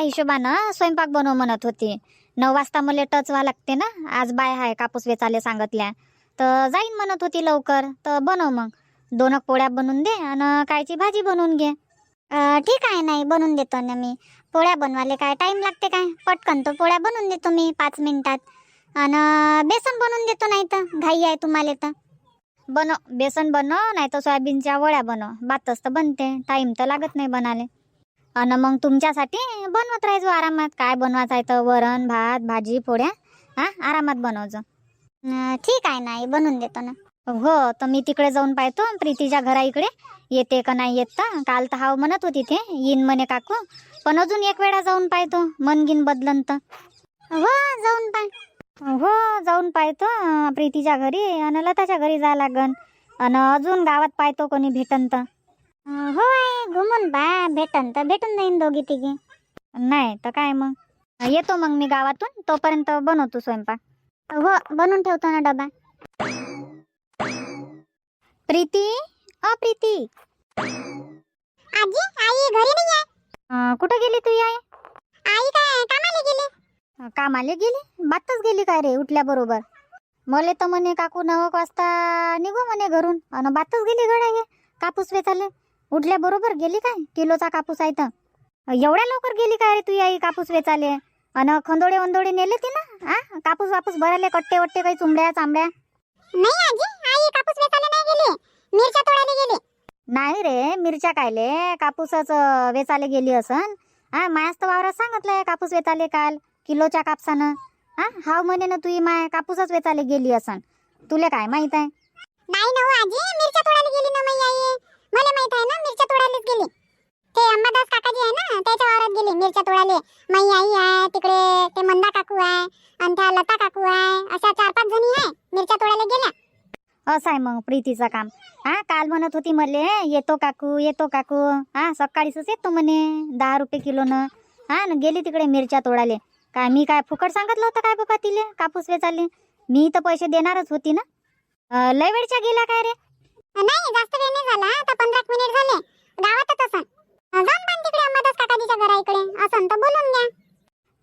हिशोबानं स्वयंपाक बनव म्हणत होती. 9 वाजता मला टच व्हा लागते ना, आज बाय आहे कापूस वेचाले सांगितल्या, तर जाईन म्हणत होती लवकर. तर बनव मग 2 पोळ्या बनवून दे आणि कायची भाजी बनवून घे. ठीक आहे, नाही बनवून देतो ना मी. पोळ्या बनवायला काय टाइम लागते काय, पटकन तो पोळ्या बनवून देतो मी 5 मिनिटात. आणि बेसन बनवून देतो, नाही तर घाई आहे तुम्हाला तर. बनव बेसन बनव, नाही तर सोयाबीनच्या वड्या बनव, बातच तर बनते, टाइम तर लागत नाही बनाले. आणि मग तुमच्यासाठी बनवत राहायचो आरामात. काय बनवायचं आहे तर वरण भात भाजी पोळ्या, आरामात बनवજો. ठीक आहे, नाही बनवून देतो ना. हो, तर मी तिकडे जाऊन पाहतो प्रीतीच्या घरा इकडे येते का नाही येत. तर काल तर हाव म्हणत होती ते येईन म्हणे काकू, पण अजून एक वेळा जाऊन पाहतो, मन गिन बदलन तर. हो जाऊन पाय, हो जाऊन पाहतो प्रीतीच्या घरी आणि लताच्या घरी जा लागन. आणि अजून गावात पाहतो कोणी भेटन तर. हो आहे, घुमून पा, भेटन तर भेटून जाईन दोघी तिघी. नाही तर काय मग, येतो मग मी गावातून, तोपर्यंत बनवतो स्वयंपाक. हो बनवून ठेवतो ना डबा. प्रीती, प्रीती. आजी, आई घरी नाही आहे. कुठं गेली तू आई? आई काय कामाला गेली. कामाला गेली? बातच गेली काय रे उठल्या बरोबर? मले तर म्हणे काकू 9 वाजता निघू म्हणे घरून, आणि बातच गेली गड्या हे कापूस वेचाले. उठल्या बरोबर गेली काय? किलोचा कापूस आहे तर. एवढ्या लवकर गेली काय रे तू आई कापूस वेचाले? आणि खंदोडे वंदोडे नेले ती ना, कापूस वापूस भरायले, कट्टे वट्टे काही चुंबड्या चांबड्या? नाही आजी, आई कापूस वेचायला नाही गेली, मिरच्या तोडायला गेली. नाही रे, मिरच्या कायले, कापूसच वेचाले गेली असन. मायाच तर वावरात सांगितलंय कापूस वेचाले काल किलोच्या कापसानं. हाव म्हणे ना तुही माय कापूसच वेचाले गेली असन, तुला काय माहित आहे? नाही ना आजी, मिरच्या तोडायला गेली ना माई आई. मला माहित आहे ना, मिरच्या तोडायलाच गेली. ते अंबादास काकाजी आहे ना, त्याच्या वावरात गेली मिरच्या तोडायला. माई आई आहे तिकडे, ते मंदा काकू आहे आणि त्या लता काकू आहे, अशा 4-5 जणी आहे, मिरच्या तोडायला गेल्या. असं आहे मग प्रीतीचं काम. काल म्हणत होती मले येतो काकू येतो काकू, सकाळीच येतो म्हणे 10 रुपये किलोनं. न गेली तिकडे मिरच्या तोडाले. काय मी काय फुकट सांगितलं होतं काय बाबा तिले कापूस वेचाले? मी तर पैसे देणारच होती ना. लय वेळच्या गेल्या काय रे? नाही, जास्त वेळ नाही झाला, आता 15 मिनिट झाले. गावातच असन. जाऊन पण तिकडे अंबादास काकाजीच्या घरा इकडे असन तर बोलून घ्या.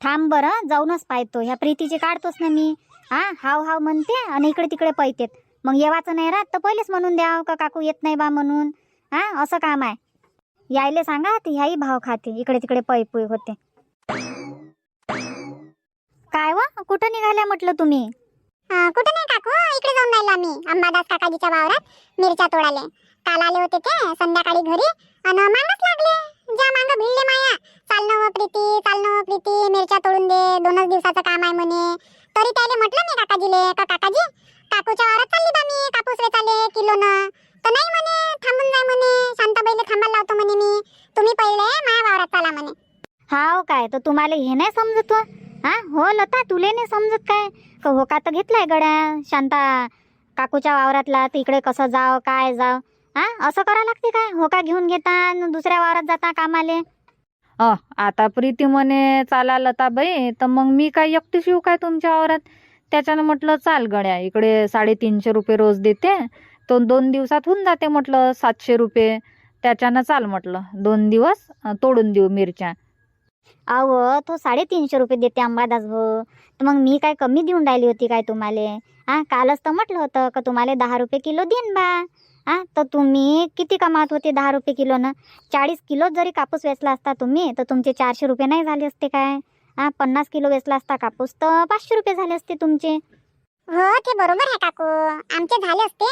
थांब बरं, जाऊनच पाहतो. ह्या प्रीतीची काढतोच ना मी. हाव हाव म्हणते आणि इकडे तिकडे पैतेत. मग येवाचं नाही राहत तर पहिलेच म्हणून द्याव का काकू येत नाही बा म्हणून. असं काम आहे. यायले सांगा ते ह्याही भाव खाते, इकडे तिकडे पै पुई होते. काय वा, कुठं निघाल्या म्हटलं तुम्ही? कुठे नाही काकू, इकडे जाऊन राहिलो आम्ही अंबादास काकाजीच्या वावरात मिरच्या तोडाले. काल आले होते ते संध्याकाळी घरी आणि मागच लागले. ज्या मांग भिडले माया, चाल न व प्रीती, चाल न व प्रीती, मिरच्या तोडून दे, 2च दिवसाचं काम आहे म्हणे. तरी त्याले म्हटलं मी काकाजीले, का काकाजी काकूच्या वावरात चालली बा मी कापूस वेचाले किलोनं. तर नाही म्हणे, थांबून जाय म्हणे, शांताबाईले थांबायला लावतो म्हणे मी, तुम्ही पहिले माझ्या वावरात चला म्हणे. हाव काय, तर तुम्हाला हे नाही समजत? हो लता, तुले नाही समजत काय? हो का तर घेतलाय गड्या शांता काकूच्या वावरातला, तिकडे कसं जाव काय जाव, असं करा लागते काय? हो का घेऊन घेता दुसऱ्या वावरात जाता कामाले. आता प्रीती म्हणे चाला लताबाई, तर मग मी काय एकटीच येऊ काय तुमच्या वावरात? त्याच्यानं म्हटलं चाल गड्या, इकडे 350 रुपये रोज देते, तो 2 दिवसात होऊन जाते म्हटलं 700 रुपये. त्याच्यानं चाल म्हटलं 2 दिवस तोडून देऊ मिरच्या. अहो तो 350 रुपये देते अंबादास भाऊ, तर मग मी काय कमी देऊन राहिली होती काय तुम्हाला? कालच तर म्हटलं होतं का तुम्हाला 10 रुपये किलो देईन बा. तर तुम्ही किती कमावत होते 10 रुपये किलोनं? 40 किलो जरी कापूस वेचला असता तुम्ही तर तुमचे 400 रुपये नाही झाले असते काय? 50 किलो वेचला असता कापूस तर 500 रुपये झाले असते तुमचे. हो ते बरोबर आहे काकू, आमचे झाले असते,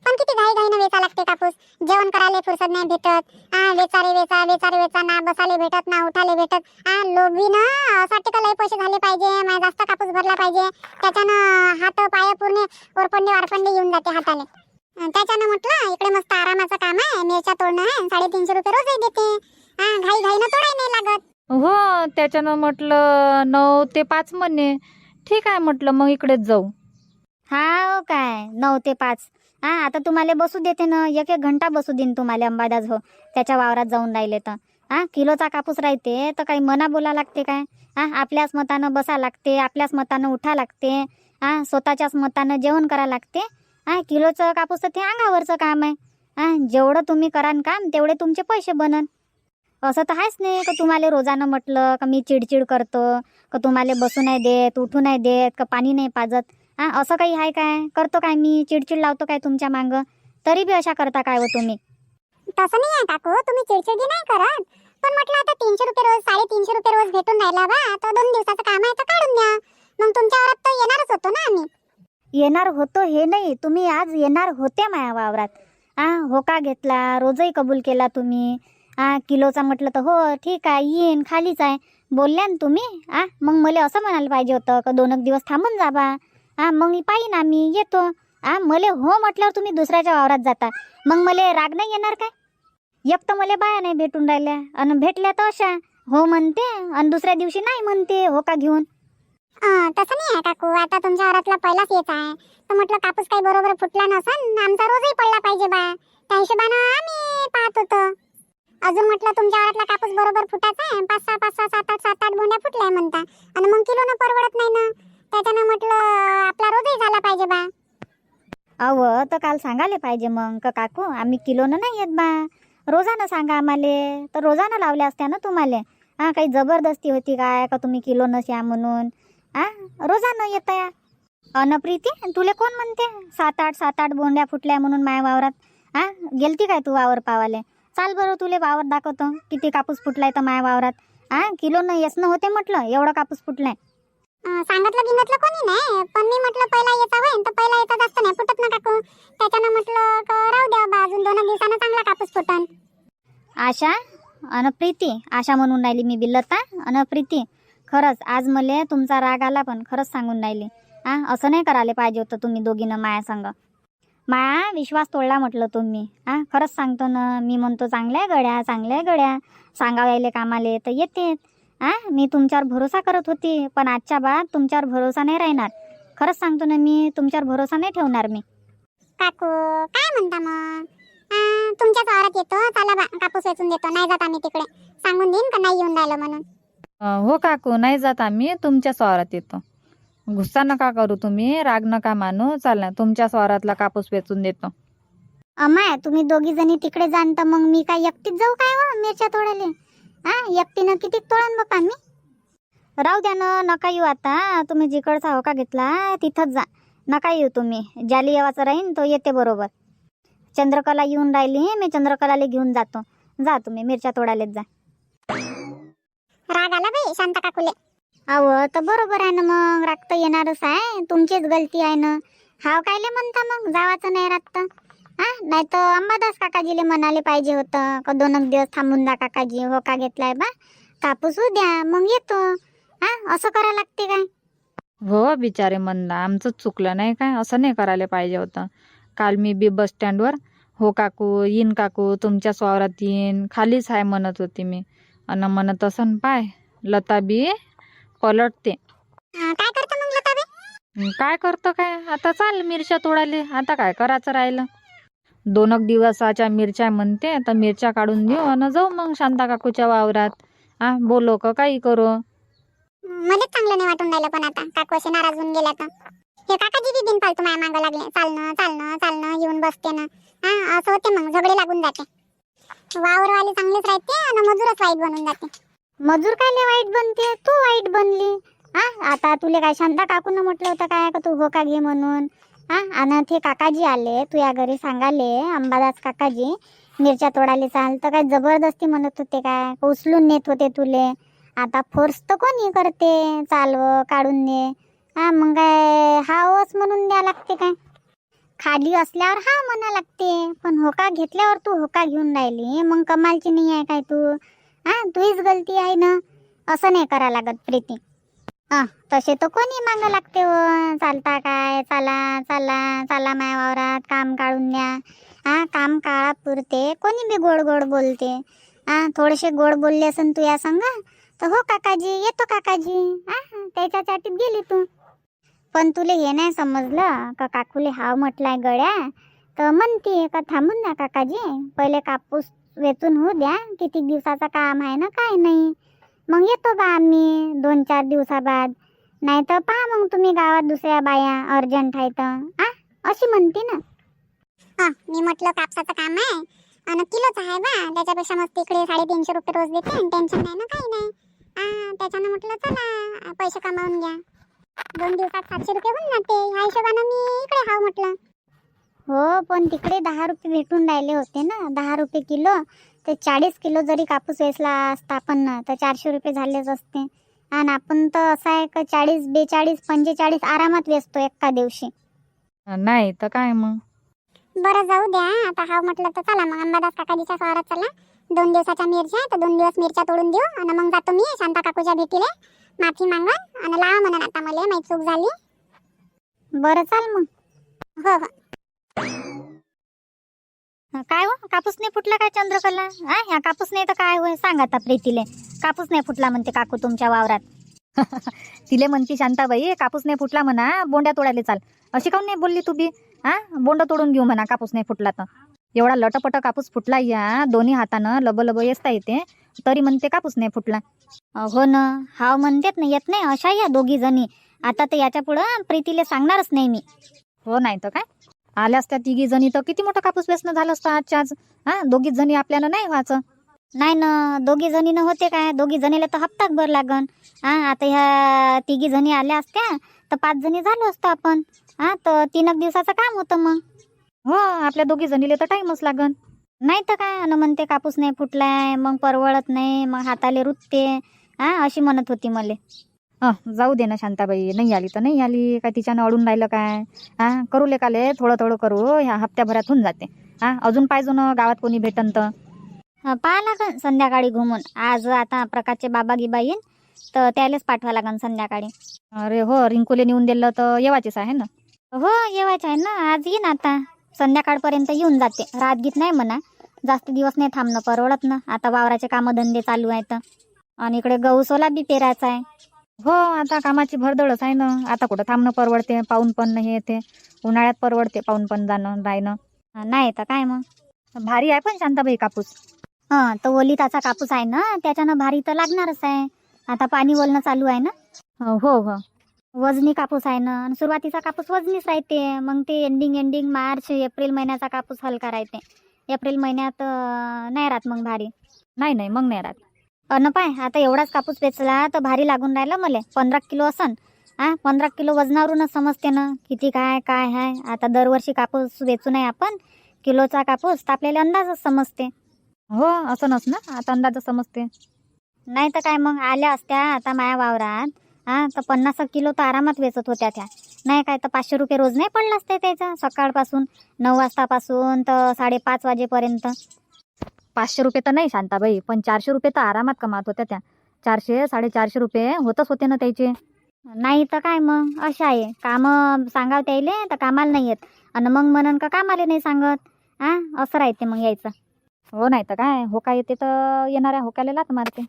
पण किती घाई घाईनं वेचा लागते कापूस. जेवण करायला फुरसत नाही भेटत. वेचारे वेचा वेचारे वेचा, ना बसाले भेटत ना उठाले भेटत. लोभी ना साठी लय पैसे झाले पाहिजे, माझा जास्त कापूस भरला पाहिजे. त्याच्यानं हात पाय पूर्ण ओरपंडे वारपंडे येऊन जाते हाताले. त्याच्यानं म्हटलं इकडे मस्त आरामाचं काम आहे, मिरच्या तोडणं आहे, 350 रुपये रोजही देते. घाई घाईनं तोडाय नाही लागत. हो, त्याच्यानं म्हटलं 9 ते 5 म्हणे. ठीक आहे म्हटलं, मग इकडेच जाऊ. हाव काय 9 ते 5? आता तुम्हाला बसू देते ना, 1-1 घंटा बसू देईन तुम्हाला अंबादास हो त्याच्या वावरात जाऊन राहिले तर. किलोचा कापूस राहते तर काही मना बोला लागते काय? आपल्याच मतानं बसा लागते, आपल्याच मतानं उठा लागते, स्वतःच्याच मतानं जेवण करा लागते. किलोचं कापूस तर ते अंगावरचं काम आहे. जेवढं तुम्ही करान काम तेवढे तुमचे पैसे बनन. असं तर आहेच नाही का तुम्हाला रोजानं म्हटलं का मी चिडचिड करतो, का तुम्हाला बसू नाही देत, उठू नाही देत, का पाणी नाही पाजत. असं काही आहे काय? करतो काय मी चिडचिड लावतो काय तुमच्या मागं? तरी बी अशा करता काय हो तुम्ही? तसं नाही आहे काकू, तुम्ही चिडचिडी नाही करत. पण म्हटलं आता 300 रुपये रोज 350 रुपये रोज भेटून राहिला बा, तर 2 दिवसाचं काम आहे तर काढून द्या. मग तुमच्या वावरात तर येणारच होतो ना आम्ही. येणार होतो हे नाही, तुम्ही आज येणार होत्या माया वावरात. होका घेतला, रोजही कबूल केला तुम्ही. किलोचा म्हटलं तर हो ठीक आहे येईन, खालीच आहे बोलल्या ना तुम्ही. मग मला असं म्हणायला पाहिजे होतं का 2 दिवस थांबून जा बा. मग मी पाहिन आम्ही येतो. मला हो म्हटल्यावर तुम्ही दुसऱ्याच्या वावरात जाता, मग मला राग नाही येणार काय? एक तर मला बाया नाही भेटून राहिल्या, आणि भेटल्या तर अशा हो म्हणते आणि दुसऱ्या दिवशी नाही म्हणते हो का घेऊन. तसं नाही आहे काकू, आता तुमच्या वावरातला पहिलाच येत आहे तर म्हटलं कापूस काही बरोबर फुटला नसन, आमचा रोजही पडला पाहिजे बा, त्या हिशोबानं आम्ही पाहत होतो. अजून म्हटलं तुमच्या वावरातला कापूस बरोबर फुटायचा आहे, 5-6 7-8 बोंड्या फुटल्या म्हणता, आणि मग किलोनं परवडत नाही ना, त्याच्यानं म्हटलं आपला रोजही झाला पाहिजे बा. अव तर काल सांगायला पाहिजे मग का काकू आम्ही किलोनं नाही येत बा, रोजानं सांगा आम्हाला, तर रोजानं लावल्या असत्या ना तुम्हाला. काही जबरदस्ती होती काय का तुम्ही किलोनंच या म्हणून? रोजानं येता या. अनप्रीती तुले कोण म्हणते 7-8 बोंड्या फुटल्या म्हणून माया वावरात? गेलती काय तू वावर पावाले? चाल बरं तुले वावर दाखवतो किती कापूस फुटलाय तर माया वावरात. किलोनं येसनं होते म्हटलं, एवढा कापूस फुटलाय. सांगितलं गिंगतलं कोणी नाही, पण मी म्हटलं पहिला येता होईन तर पहिला येता जास्त नाही फुटत ना काकू, त्याच्यानं म्हटलं का राहू द्या बा, अजून 2 दिवसानं चांगला कापूस फुटन. आशा अनप्रीती आशा म्हणून राहिली मी बिल्लता. अनप्रीती खरंच आज मला तुमचा राग आला, पण खरंच सांगून राहिली. असं नाही करायला पाहिजे होतं तुम्ही दोघीनं माया संग. माया विश्वास तोडला म्हटलं तुम्ही. खरंच सांगतो ना, मी म्हणतो चांगल्या गड्या सांगायले कामाले तर येते. मी तुमच्यावर भरोसा करत होती, पण आजच्या बाद तुमच्यावर भरोसा नाही राहणार. खरंच सांगतो ना, मी तुमच्यावर भरोसा नाही ठेवणार मी. काकू काय म्हणता मग? तुमच्याच वावरात येतो, चला बा कापूस वेचून देतो, नाही जात आम्ही तिकडे, सांगून देईन का नाही येऊन राहिलं म्हणून. हो काकू, नाही जात आम्ही, तुमच्या स्वारात येतो. गुस्सा नका करू तुम्ही, राग नका मानू. चाल ना, तुमच्या स्वारातला कापूस वेचून देतो. अमाय तुम्ही दोघी जणी तिकडे जाण तर मग मी काय एकटीच जाऊ काय हो मिरच्या तोडाले? एकटीनं किती तोडन बापा मी? राहू द्या ना, नका येऊ आता. तुम्ही जिकडचा होका घेतला तिथंच जा, नका येऊ तुम्ही. ज्याला येवाचं राहीन तो येते बरोबर. चंद्रकला येऊन राहिली, मी चंद्रकलाला घेऊन जातो. जा तुम्ही मिरच्या तोडालेच जा. राग आला बाई शांता काकूले. तर बरोबर आहे ना, मग राग तर येणारच आहे, तुमचीच गलती आहे ना. हाव कायले म्हणता मग जावाचं नाही रागत? नाही तर अंबादास काकाजीले म्हणाले पाहिजे होतं का 2 दिवस थांबून जा काकाजी, हो का घेतलाय बा कापूस उद्या मग येतो. असं करा लागते काय? हो बिचारे मंदा, आमचंच चुकलं नाही काय, असं नाही करायला पाहिजे होतं. काल मी बी बस स्टँडवर हो काकू येईन, काकू तुमच्या स्वारात येईन, खालीच आहे म्हणत होती मी. अन म्हणत असन पाय लता बी पलटते. काय करता मग लताबाई? काय करतं काय, आता चाल मिरच्या तोडाले. आता काय करायचं राहिलं, 2 दिवसाच्या मिरच्या म्हणते, तर मिरच्या काढून देऊ आणि जाऊ मग शांता काकूच्या वावरात. बोलो का काही करू. मलाच चांगलं नाही वाटून राहिलं, पण आता काकू असे नाराज होऊन गेल्या तर हे काकाजी बी बिनफालतू माया मागं लागले, चालणं चालणं चालणं येऊन बसते ना. असं होते मग झगडे लागून जाते. वावरवाले चांगलेच राहते आणि मजूरच वाईट बनून जाते. मजूर कायले वाईट बनते, तू वाईट बनली. आता तुले काय शांता काकून म्हटलं होतं काय का तू हो का घे म्हणून? आणि ते काकाजी आले तुझ्या घरी सांगाले, अंबादास काकाजी मिरच्या तोडाले चाल, तर काय जबरदस्ती म्हणत होते काय, उचलून नेत होते तुले? आता फोर्स तर कोणी करते, चालव काढून दे. मग काय हावच म्हणून द्या लागते काय? खाली असल्यावर हा म्हणा लागते, पण होका घेतल्यावर तू होका घेऊन राहिली, मग कमालची नाही आहे काय तू? तुझीच गलती आहे ना. असं नाही करा लागत प्रीती. तसे तर कोणी मागं लागते हो, चालता काय, चला चला चला माया वावरात काम काढून द्या. काम काळा पुरते कोणी बी गोड गोड बोलते. थोडेसे गोड बोलले असन तू या संग तर हो काकाजी येतो काकाजी, त्याच्या चाटीत गेली तू. पण तुले हे नाही समजलं का काकूले हाव म्हटलाय गड्या, तर म्हणते का थांबून द्या काकाजी, पहिले कापूस वेचून होऊ द्या, किती दिवसाचं काम आहे ना काय नाही, मग येतो बा आम्ही 2-4 दिवसाबाद. नाही तर पहा मग तुम्ही गावात दुसऱ्या बाया अर्जंट आहे तर. अशी म्हणते ना. मी म्हटलं कापसाचं काम आहे आणि किलोच आहे बा, त्याच्यापेक्षा मस्त इकडे 350 रुपये रोज देते, टेन्शन नाही ना, काही नाही. त्याच्यानं म्हटलं चला पैसे कमावून घ्या. 2 दिवसात 700 रुपये होऊन जाते. ह्या हिशोबानं मी इकडे हाव म्हटलं. हो, पण तिकडे 10 रुपये भेटून राहिले होते ना, 10 रुपये किलो. ते 40 किलो जरी कापूस वेचला असता आपण ना, तर 400 रुपये झालेच असते. आणि आपण तर असं आहे का 40, 42, 45 आरामात वेचतो एका दिवशी. नाही तर काय मग. बरं जाऊ द्या, आता हाव म्हटलं तर चला मग अंबादास काकाजीच्या स्वारात चला. 2 दिवसाच्या मिरच्या तर 2 दिवस मिरच्या तोडून देऊ आणि मग जातो मी शांता काकूच्या भेटीला. माफी मागा आणि लावा म्हणा आता मला, माझी चूक झाली. बरं चाल मग. हो हो. काय हो, कापूस नाही फुटला काय चंद्रकला? ह्या कापूस नाही तर काय होय, सांग आता प्रीतीले. कापूस नाही फुटला म्हणते काकू तुमच्या वावरात. तिले म्हणती शांताबाई कापूस नाही फुटला म्हणा, बोंड्या तोडायला चाल. अशी काऊन नाही बोलली तू बी? बोंड तोडून घेऊ म्हणा कापूस नाही फुटला तर. एवढा लटपट कापूस फुटला, या दोन्ही हातानं लब येसता येते, तरी म्हणते कापूस नाही फुटला. हो ना, हाव म्हणतेत ना, येत नाही अशा या दोघी जणी. आता तर याच्या पुढं प्रीतीले सांगणारच नाही मी. हो, नाही तर काय. आल्यास त्या तिघी जणी तर किती मोठं कापूस वेचणं झालं असतं आजच्या आज. दोघीच जणी आपल्याला नाही व्हायचं. नाही ना, दोघी जणीनं होते काय, दोघी जणीला तर हप्ताच भर लागन. आता ह्या तिघी जणी आल्या असत्या तर 5 जणी झालो असतो आपण. तर 3 दिवसाचं काम होतं मग. हो, आपल्या दोघी जणीले तर टाइमच लागन. नाही तर काय, अन म्हणते कापूस नाही फुटलाय, मग परवडत नाही, मग हाताले रुतते. अशी म्हणत होती मले. जाऊ दे ना शांताबाई, नाही आली तर नाही आली, काय तिच्यानं अडून राहिलं काय. करू लेकाले थोडं करू, ह्या हप्त्याभरात होऊन जाते. अजून पाहिजे ना गावात कोणी भेटन तर. पाहा लागन संध्याकाळी घुमून. आज आता प्रकाशचे बाबा गिबा येईन तर त्यालाच पाठवा लागन संध्याकाळी. अरे हो, रिंकूले नेऊन दिलं तर येवाचेच आहे ना. हो, येवायचं आहे ना, आज येईन आता संध्याकाळपर्यंत येऊन जाते. रातगीत नाही म्हणा, जास्त दिवस नाही थांबणं परवडत ना. आता वावराचे कामधंदे चालू आहेत आणि इकडे गहू सोला बी पेरायचा आहे. हो, आता कामाची भरदळच आहे ना. आता कुठं थांबणं परवडते, पाऊन पण हे येते. उन्हाळ्यात परवडते पाऊन पण जाणं राहणं. नाही तर काय मग. भारी आहे पण शांताबाई कापूस. तर ओलिताचा कापूस आहे ना, त्याच्यानं भारी तर लागणारच आहे. आता पाणी वलणं चालू आहे ना. हो. वजनी कापूस आहे ना, आणि सुरुवातीचा कापूस वजनीच राहते. मग ते एंडिंग मार्च एप्रिल महिन्याचा कापूस हलका राहते. एप्रिल महिन्यात नाही राहत मग भारी. नाही मग नाही राहत. पाय, आता एवढाच कापूस वेचला तर भारी लागून राहिला मला. 15 किलो असन. 15 किलो वजनावरूनच समजते ना किती काय आहे. आता दरवर्षी कापूस वेचू नये आपण किलोचा कापूस, तर आपल्याला अंदाजच समजते. हो, असं नस ना, आता अंदाज समजते. नाही तर काय, मग आल्या असत्या आता माया वावरात तर 50 किलो तर आरामात वेचत होत्या त्या. नाही काय तर 500 रुपये रोज नाही पडला असते त्याचा, सकाळपासून 9 वाजतापासून तर 5:30 वाजेपर्यंत. 500 रुपये तर नाही शांताबाई, पण 400 रुपये तर आरामात कमावत होत्या त्या. 400, 450 रुपये होतच होते ना त्याचे. नाही तर काय, मग अशा आहे काम सांगाव त्याले तर कामाला नाही येत, आणि मग म्हणन का कामाला नाही सांगत. असं राहते मग यायचं. हो, नाही तर काय. होका येते तर येणाऱ्या होकाले लात मारते.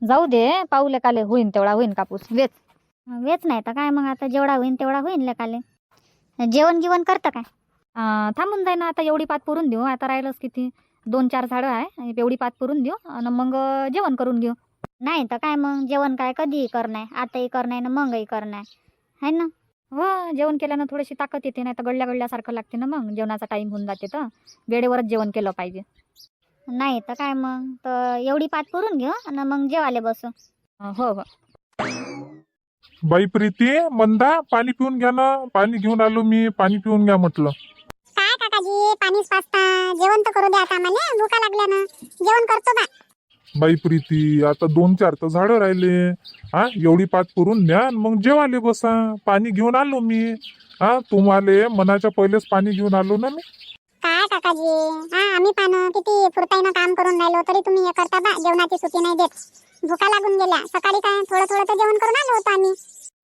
जाऊ दे, पाहू लेकाले होईन तेवढा होईन कापूस वेच. नाही तर काय, मग आता जेवढा होईन तेवढा होईन लेकाले. जेवण करतं काय? थांबून जाय ना, आता एवढी पात पुरून देऊ. आता राहिलंच किती, 2-4 झाडं आहे, एवढी पात पुरून देऊ आणि मग जेवण करून घेऊ. नाही तर काय, मग जेवण काय कधीही करणार, आताही करणार ना मगही करणार है ना. हो, जेवण केल्यानं थोडीशी ताकद येते, नाही तर गळल्यासारखं लागते ना. मग जेवणाचा टाइम होऊन जाते, तर वेळेवरच जेवण केलं पाहिजे. नाही तर काय, मग तर एवढी पात पुरून घेऊ आणि मग जेवायला बसू. हो. बाई प्रीती, मंदा पाणी पिऊन घ्या ना. पाणी घेऊन आलो मी, पाणी पिऊन घ्या म्हटलं. काय काकाजी, पाणीच पाजता, जेवण तर करू द्या आता मला, भुका लागल्या ना. जेवण करतो बा. बाई प्रीती, आता 2-4 तर झाडं राहिले. एवढी पात पुरून द्या आणि मग जेवाले बसा. पाणी घेऊन आलो मी. तुम्हाला मनाच्या पहिलेच पाणी घेऊन आलो ना मी. काय काकाजी, आम्ही पाहणं किती फुरताईनं काम करून राहिलो, तरी तुम्ही हे करता बा, जेवणाची सुटी नाही देत. भुका लागून गेल्या. सकाळी काय थोडं तर जेवण करून आलो होतो आम्ही.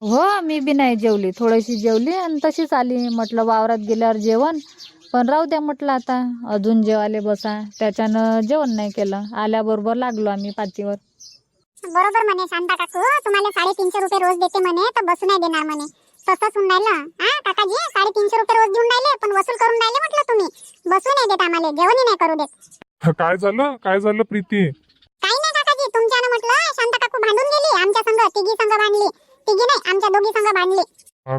हो, मी बी नाही जेवली, थोडीशी जेवली आणि तशीच आली. म्हटलं वावरात गेल्यावर जेवण, पण राहू द्या म्हटलं आता अजून जेवायला बसा. त्याच्यानं जेवण नाही केलं. आल्याबरोबर लागलो आम्ही पाचीवर. बरोबर म्हणे शांता काकू, तुम्हाला 350 रुपये रोज देते म्हणे, तर बसू नाही देणार म्हणे. तसंच होऊन राहिलं. काकाजी, 350 रुपये रोज देऊन राहिले, पण वसूल करून राहिले म्हटलं तुम्ही. बसू नाही देत आम्हाला, जेवणही नाही करू देत. काय झालं प्रीती? काही नाही काकाजी, तुमच्यानं म्हटलं शांता काकू भांडून गेली आमच्या संग. तिघी संग भांडली. तिघी नाही, आमच्या दोघी संग भांडली.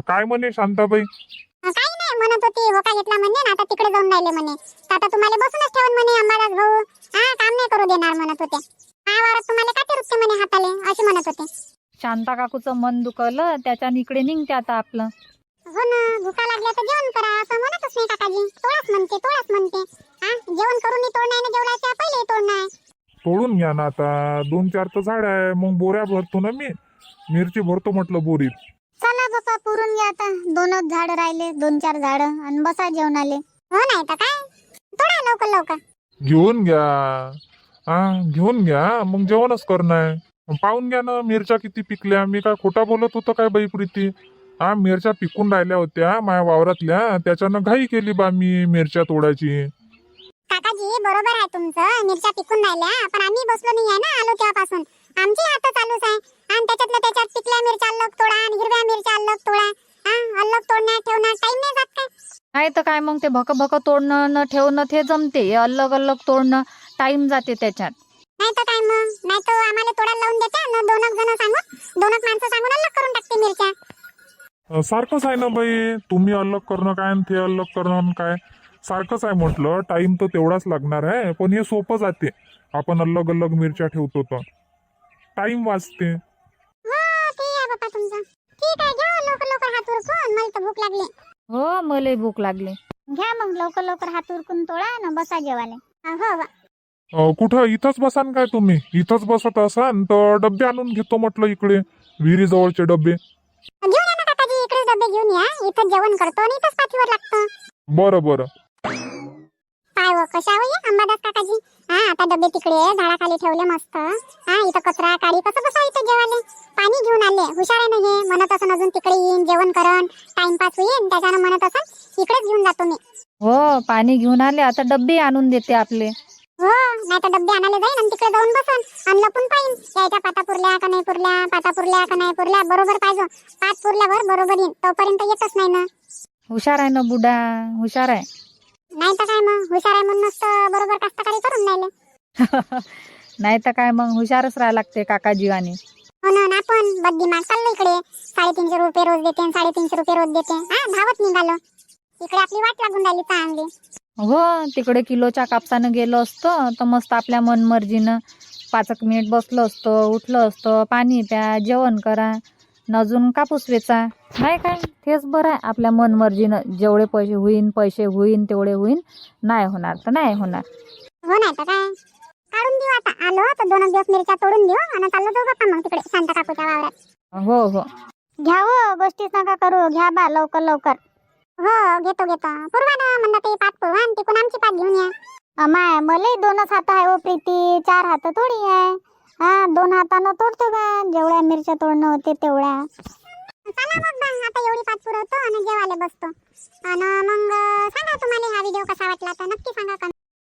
काय म्हणे शांताबाई? काही नाही म्हणत होती होका घेतला म्हणे आता तिकडे जाऊन राहिले म्हणे तर आता तुम्हाला बसूनच ठेवून म्हणे अंबादास भाऊ काम नाही करू देणार म्हणत होते वावरात तुम्हाला काटे रुपते म्हणे हाताले असे म्हणत होते शांता काकूचं मन दुखवलं त्याच्यानं इकडे निघते आता आपलं. हो ना भुका लागल्या तर जेवण करा असं म्हणतच नाही काकाजी तोळाच म्हणते जेवण करून तोडणार ना जेवणाच्या पहिले तोडणार तोडून घ्या ना आता 2-4 तर झाड आहे मग बोऱ्या भरतो ना मी मिरची भरतो म्हटलं बोरीत. चला बापा पुरून घ्या आता 2च झाड राहिले 2-4 झाड आणि बसा जेवणाले. हो नाही तर काय तोडा लवकर घेऊन घ्या मग जेवणच करणार. पाहून घ्या ना मिरच्या किती पिकल्या. मी काय खोटा बोलत होतो काय बाई प्रीती. मिरच्या पिकून राहिल्या होत्या माझ्या वावरातल्या त्याच्यानं घाई केली बा मी मिरच्या तोडायची. काकाजी बरोबर आहे तुमचं मिरच्या पिकून राहिल्या पण आम्ही बसलो नाही आहे ना आलो तेव्हापासून आमची हात चालूच आहे आणि त्याच्यात पिकल्या मिरच्या अलग तोडा आणि हिरव्या मिरच्या अलग तोडा अलग तोडण्यात ठेवण्यात टाइम नाही जात काय. नाही तर काय मग ते भक तोडणं न ठेवणं ते जमते अलग तोडणं टाइम जाते त्याच्यात. नाही तर काय मग नाही तर आम्हाला तोडायला लावून देते ना 2 जण सांगून 2 माणसं सांगून अलग करून टाकते मिरच्या. सारखंच आहे ना बाई तुम्ही अलग करणं काय आणि ते अलग करणं काय सारखंच आहे म्हटलं. टाइम तर तेवढाच लागणार आहे पण हे सोपं जाते. आपण अलग मिरच्या ठेवतो तर टाइम वाचते. हो ते आहे बाबा तुमचं ठीक आहे घ्या लवकर हात उरकून मला तर भूक लागली. हो मला भूक लागली. घ्या मग लवकर हात उरकून तोडा ना बसा जेवाले. हो कुठं इथंच बसान काय तुम्ही. इथंच बसत असाल तर डब्बे आणून घेतो म्हटलं इकडे विहिरी जवळचे डब्बे. घेऊन या ना काकाजी इकडे डबे घेऊन या इथं जेवण करतो आणि इथंच पाठीवर लागतो. बरं काय हो कशा होई अंबादास काकाजी आता डबे तिकडे झाडाखाली ठेवले मस्त इथं कचरा काळी कसं बसा इथं जेवाले. पाणी घेऊन आले हुशार आहे ना हे म्हणत असन अजून तिकडे येईन जेवण करण टाइमपास होईल त्याच्यानं म्हणत असन इकडेच घेऊन जातो मी. हो पाणी घेऊन आले आता डब्बे आणून देते आपले. हो नाही तर डब्बे आणायला जाईन आणि तिकडे जाऊन बसन आणि लपून पाहिन यायच्या पाता पुरल्या का नाही पुरल्या पाता पुरल्या का नाही पुरल्या बरोबर पाहिजे. 5 पुरल्यावर बरोबर येईन तोपर्यंत येतच नाही ना. हुशार आहे ना बुडा हुशार आहे. नाही तर काय मग हुशार आहे म्हणूनच तर बरोबर कास्तकारी करून राहिले. नाही तर काय मग हुशारच राहायला लागते काकाजी आणि. हो ना आपण बद्दी माग चाललो इकडे 350 रुपये रोज देते 350 रुपये रोज देते धावत निघालो इकडे आपली वाट लागून राहिली चांगली. हो तिकडे किलोच्या कापसानं गेलो असतो तर मस्त आपल्या मनमर्जीनं 5 मिनिट बसलो असतो उठलो असतो पाणी प्या जेवण करा न अजून कापूस वेचा. नाही काय तेच बरं आहे आपल्या मनमर्जीनं जेवढे पैसे होईन तेवढे होईन नाही होणार तर नाही होणार. हो नाही तर काय काढून देऊ आता आलो तर 2 दिवस मिरच्या तोडून देऊ आणि चाललो जाऊ बाप्पा मग तिकडे शांता काकूच्या वावरात. हो घ्या हो गोष्टीच नका करू घ्या बा लवकर. हो घेतो पूर्वा ना म्हणलं ते पात पूर्वा आणि तिकून आमची पात घेऊन या. अमाय मले 2च हात आहे ओ प्रीती 4 हात थोडी आहे. 2 हातानं तोडतो का जेवढ्या मिरच्या तोडणं होते तेवढ्या. चला मग बा आता एवढी पात पुरवतो आणि जेवायला बसतो आणि मग सांगा तुम्हाला हा व्हिडिओ कसा वाटला तर नक्की सांगा.